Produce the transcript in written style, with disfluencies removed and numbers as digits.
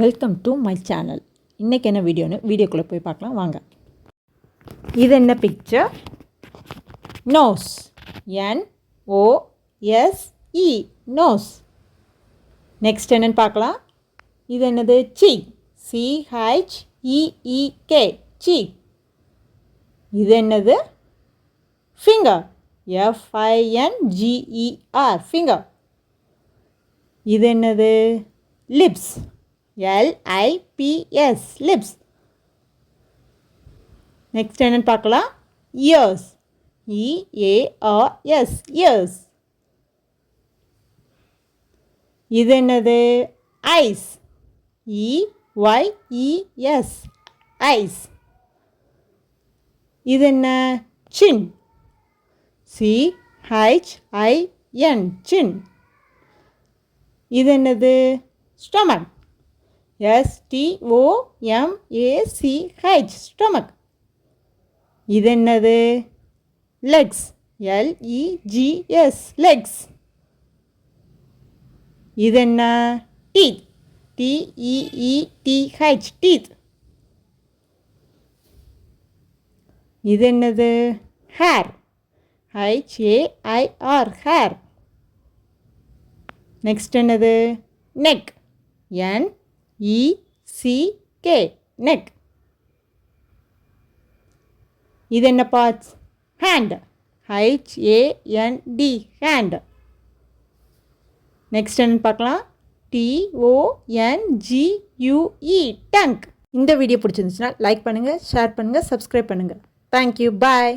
Welcome to my channel. இன்றைக்கி என்ன வீடியோக்குள்ளே போய் பார்க்கலாம் வாங்க. இது என்ன picture? Nose. NOSE nose. Next என்னன்னு பார்க்கலாம். இது என்னது? சீக். CHEEK seek. இது என்னது? ஃபிங்கர். FINGER finger. இது என்னது? லிப்ஸ். LIPS lips. நெக்ஸ்ட் என்னன்னு பார்க்கலாம். இயர்ஸ். EARS years. இது என்னது? ஐஸ். EYES ice. இது என்ன? சின். CHIN சின். இது என்னது? ஸ்டொமக். STOMACH stomach. இது என்னது? லெக்ஸ். LEGS Lex. இது என்ன? டீத். TEETH teeth. இது என்னது? ஹேர். HAIR hair. நெக்ஸ்ட் என்னது? நெக். NECK neck. இது என்ன parts? Hand. HAND hand. Next என்னன்னு பார்க்கலாம். TONGUE tongue. இந்த வீடியோ பிடிச்சிருந்துச்சுன்னா லைக் பண்ணுங்கள், ஷேர் பண்ணுங்கள், சப்ஸ்கிரைப் பண்ணுங்கள். தேங்க்யூ. பாய்.